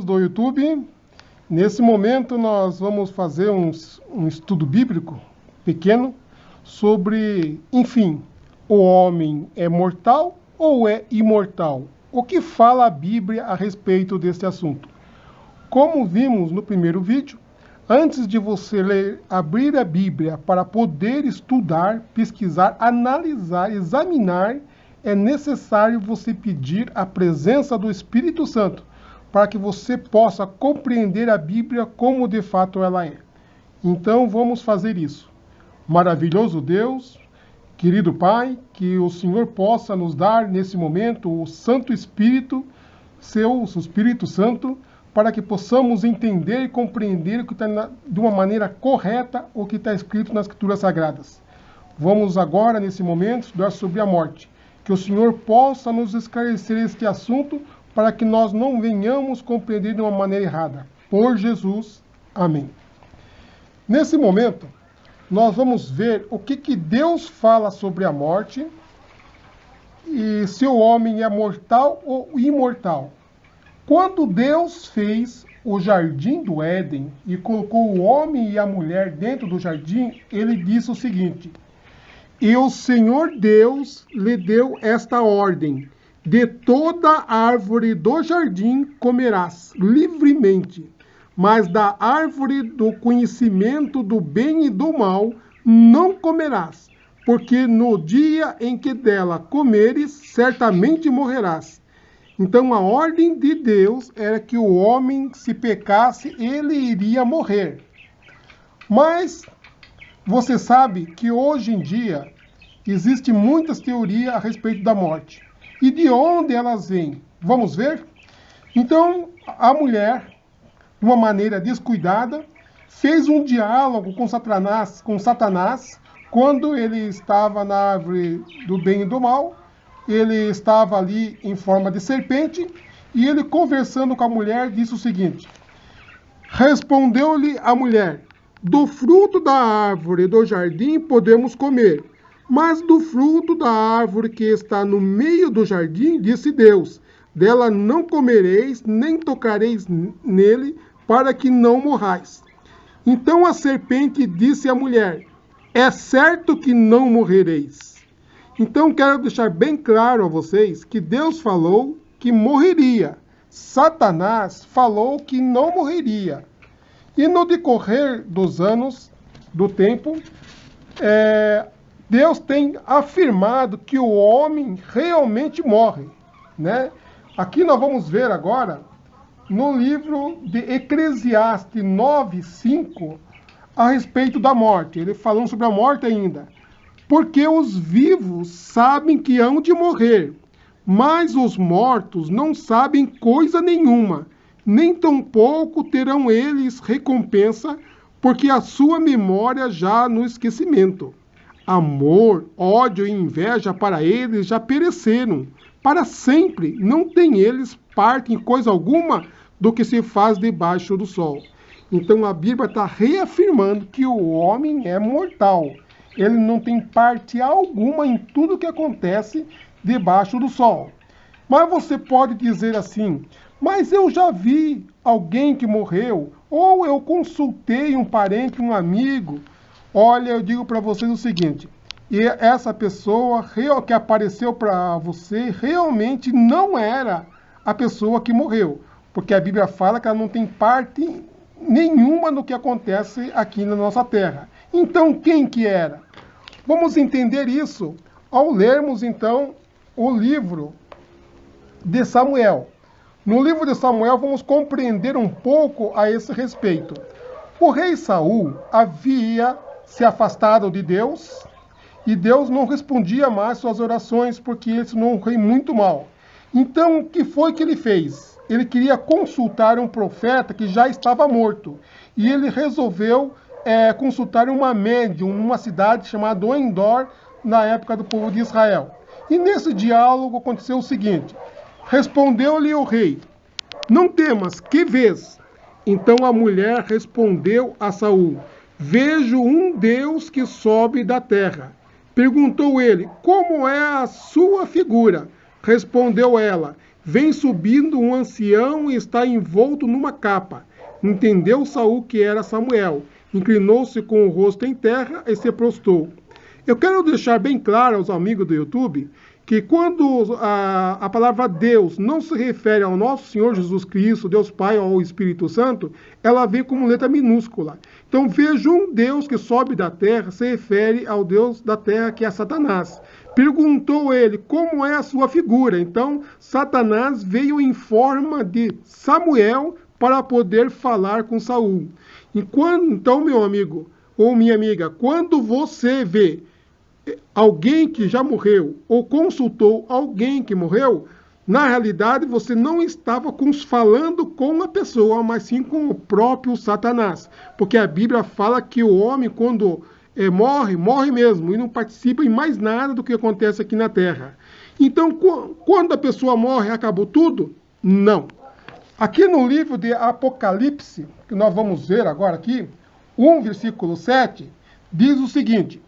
Do YouTube. Nesse momento nós vamos fazer um estudo bíblico pequeno sobre, enfim, o homem é mortal ou é imortal? O que fala a Bíblia a respeito desse assunto? Como vimos no primeiro vídeo, antes de você abrir a Bíblia para poder estudar, pesquisar, analisar, examinar, é necessário você pedir a presença do Espírito Santo, para que você possa compreender a Bíblia como de fato ela é. Então vamos fazer isso. Maravilhoso Deus, querido Pai, que o Senhor possa nos dar nesse momento o Santo Espírito, seu Espírito Santo, para que possamos entender e compreender o que está de uma maneira correta o que está escrito nas Escrituras Sagradas. Vamos agora, nesse momento, estudar sobre a morte. Que o Senhor possa nos esclarecer este assunto, para que nós não venhamos compreender de uma maneira errada. Por Jesus. Amém. Nesse momento, nós vamos ver o que Deus fala sobre a morte e se o homem é mortal ou imortal. Quando Deus fez o jardim do Éden e colocou o homem e a mulher dentro do jardim, ele disse o seguinte: "E o Senhor Deus lhe deu esta ordem: de toda árvore do jardim comerás livremente, mas da árvore do conhecimento do bem e do mal não comerás, porque no dia em que dela comeres, certamente morrerás." Então a ordem de Deus era que o homem, se pecasse, ele iria morrer. Mas você sabe que hoje em dia existem muitas teorias a respeito da morte. E de onde elas vêm? Vamos ver? Então, a mulher, de uma maneira descuidada, fez um diálogo com Satanás, quando ele estava na árvore do bem e do mal. Ele estava ali em forma de serpente, e ele, conversando com a mulher, disse o seguinte: "Respondeu-lhe a mulher: do fruto da árvore do jardim podemos comer, mas do fruto da árvore que está no meio do jardim, disse Deus, dela não comereis, nem tocareis nele, para que não morrais." Então a serpente disse à mulher: "É certo que não morrereis." Então quero deixar bem claro a vocês que Deus falou que morreria. Satanás falou que não morreria. E no decorrer dos anos, do tempo, Deus tem afirmado que o homem realmente morre, né? Aqui nós vamos ver agora, no livro de Eclesiastes 9:5, a respeito da morte. Ele falando sobre a morte ainda. "Porque os vivos sabem que hão de morrer, mas os mortos não sabem coisa nenhuma, nem tampouco terão eles recompensa, porque a sua memória já no esquecimento. Amor, ódio e inveja para eles já pereceram. Para sempre não têm eles parte em coisa alguma do que se faz debaixo do sol." Então a Bíblia está reafirmando que o homem é mortal. Ele não tem parte alguma em tudo que acontece debaixo do sol. Mas você pode dizer assim: "Mas eu já vi alguém que morreu, ou eu consultei um parente, um amigo." Olha, eu digo para vocês o seguinte: e essa pessoa que apareceu para você realmente não era a pessoa que morreu, porque a Bíblia fala que ela não tem parte nenhuma no que acontece aqui na nossa terra. Então, quem que era? Vamos entender isso ao lermos, então, o livro de Samuel. No livro de Samuel, vamos compreender um pouco a esse respeito. O rei Saul havia se afastado de Deus, e Deus não respondia mais suas orações, porque ele se tornou um rei muito mau. Então, o que foi que ele fez? Ele queria consultar um profeta que já estava morto, e ele resolveu consultar uma médium numa cidade chamada Endor, na época do povo de Israel. E nesse diálogo aconteceu o seguinte: respondeu-lhe o rei: "Não temas, que vês?" Então a mulher respondeu a Saul: "Vejo um Deus que sobe da terra." Perguntou ele: "Como é a sua figura?" Respondeu ela: Vem subindo um ancião e está envolto numa capa. Entendeu Saul que era Samuel. Inclinou-se com o rosto em terra e se prostrou. Eu quero deixar bem claro aos amigos do YouTube que quando a palavra Deus não se refere ao nosso Senhor Jesus Cristo, Deus Pai ou Espírito Santo, ela vem como letra minúscula. Então veja, um Deus que sobe da terra se refere ao Deus da terra, que é Satanás. Perguntou ele como é a sua figura. Então Satanás veio em forma de Samuel para poder falar com Saul. Então, meu amigo ou minha amiga, quando você vê alguém que já morreu ou consultou alguém que morreu, na realidade você não estava falando com a pessoa, mas sim com o próprio Satanás. Porque a Bíblia fala que o homem, quando morre, morre mesmo, e não participa em mais nada do que acontece aqui na Terra. Então, quando a pessoa morre, acabou tudo? Não. Aqui no livro de Apocalipse, que nós vamos ver agora aqui, 1, versículo 7, diz o seguinte: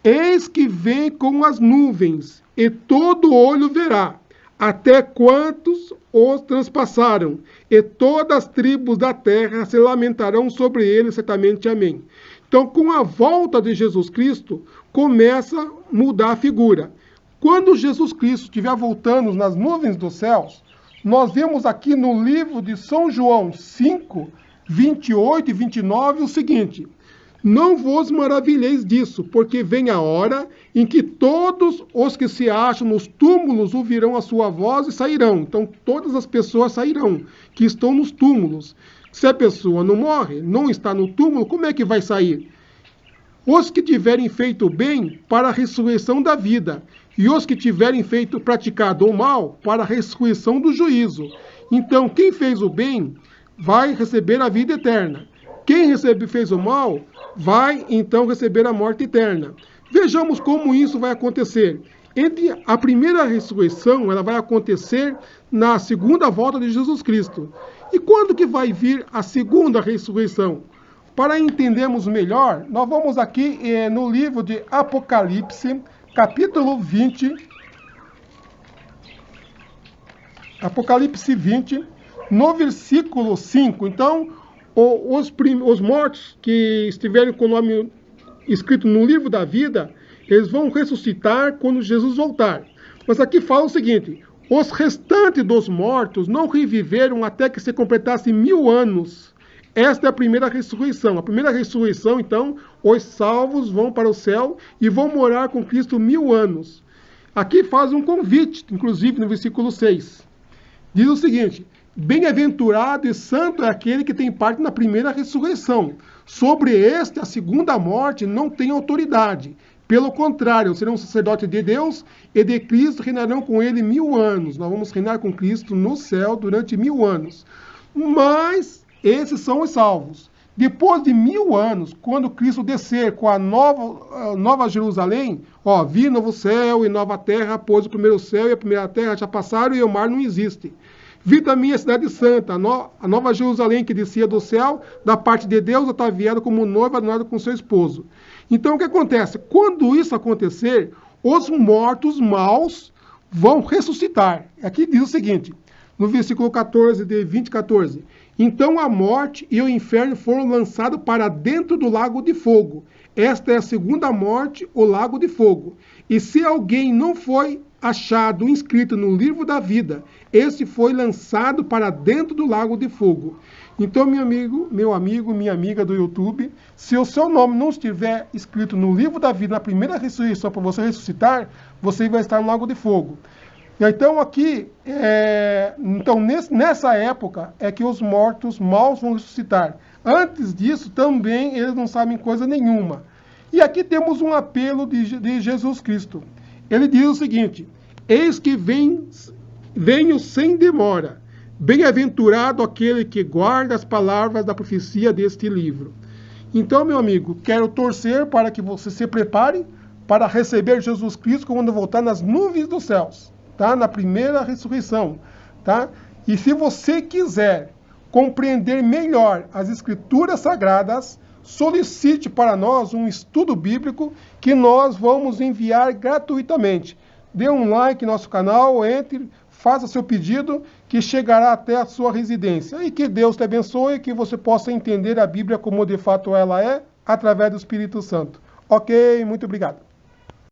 eis que vem com as nuvens, e todo olho verá, até quantos os transpassaram, e todas as tribos da terra se lamentarão sobre ele, certamente. Amém. Então, com a volta de Jesus Cristo, começa a mudar a figura. Quando Jesus Cristo estiver voltando nas nuvens dos céus, nós vemos aqui no livro de São João 5, 28 e 29 o seguinte: não vos maravilheis disso, porque vem a hora em que todos os que se acham nos túmulos ouvirão a sua voz e sairão. Então todas as pessoas sairão, que estão nos túmulos. Se a pessoa não morre, não está no túmulo, como é que vai sair? Os que tiverem feito o bem, para a ressurreição da vida, e os que tiverem praticado o mal, para a ressurreição do juízo. Então, quem fez o bem, vai receber a vida eterna. Quem fez o mal, vai então receber a morte eterna. Vejamos como isso vai acontecer. Entre a primeira ressurreição, ela vai acontecer na segunda volta de Jesus Cristo. E quando que vai vir a segunda ressurreição? Para entendermos melhor, nós vamos aqui no livro de Apocalipse, capítulo 20. Apocalipse 20, no versículo 5. Então, os mortos que estiverem com o nome escrito no livro da vida, eles vão ressuscitar quando Jesus voltar. Mas aqui fala o seguinte: os restantes dos mortos não reviveram até que se completassem 1000 anos. Esta é a primeira ressurreição. A primeira ressurreição, então, os salvos vão para o céu e vão morar com Cristo 1000 anos. Aqui faz um convite, inclusive no versículo 6. Diz o seguinte: bem-aventurado e santo é aquele que tem parte na primeira ressurreição. Sobre este, a segunda morte não tem autoridade. Pelo contrário, serão sacerdotes de Deus e de Cristo, reinarão com ele 1000 anos. Nós vamos reinar com Cristo no céu durante 1000 anos. Mas esses são os salvos. Depois de 1000 anos, quando Cristo descer com a nova Jerusalém, vi novo céu e nova terra, pois o primeiro céu e a primeira terra já passaram e o mar não existe. Vi também a cidade santa, a nova Jerusalém que descia do céu, da parte de Deus, ataviada como noiva adornada com seu esposo. Então o que acontece? Quando isso acontecer, os mortos maus vão ressuscitar. Aqui diz o seguinte, no versículo 14 de 20:14. Então a morte e o inferno foram lançados para dentro do lago de fogo. Esta é a segunda morte, o lago de fogo. E se alguém não foi achado inscrito no livro da vida, esse foi lançado para dentro do lago de fogo. Então, meu amigo, minha amiga do YouTube, se o seu nome não estiver escrito no livro da vida, na primeira ressurreição, para você ressuscitar, você vai estar no lago de fogo. Então, aqui, nessa época, é que os mortos maus vão ressuscitar. Antes disso, também, eles não sabem coisa nenhuma. E aqui temos um apelo de Jesus Cristo. Ele diz o seguinte: eis que venho sem demora. Bem-aventurado aquele que guarda as palavras da profecia deste livro. Então, meu amigo, quero torcer para que você se prepare para receber Jesus Cristo quando voltar nas nuvens dos céus, tá? Na primeira ressurreição, tá? E se você quiser compreender melhor as Escrituras Sagradas, solicite para nós um estudo bíblico que nós vamos enviar gratuitamente. Dê um like no nosso canal, entre, faça seu pedido, que chegará até a sua residência. E que Deus te abençoe e que você possa entender a Bíblia como de fato ela é, através do Espírito Santo. Ok, muito obrigado.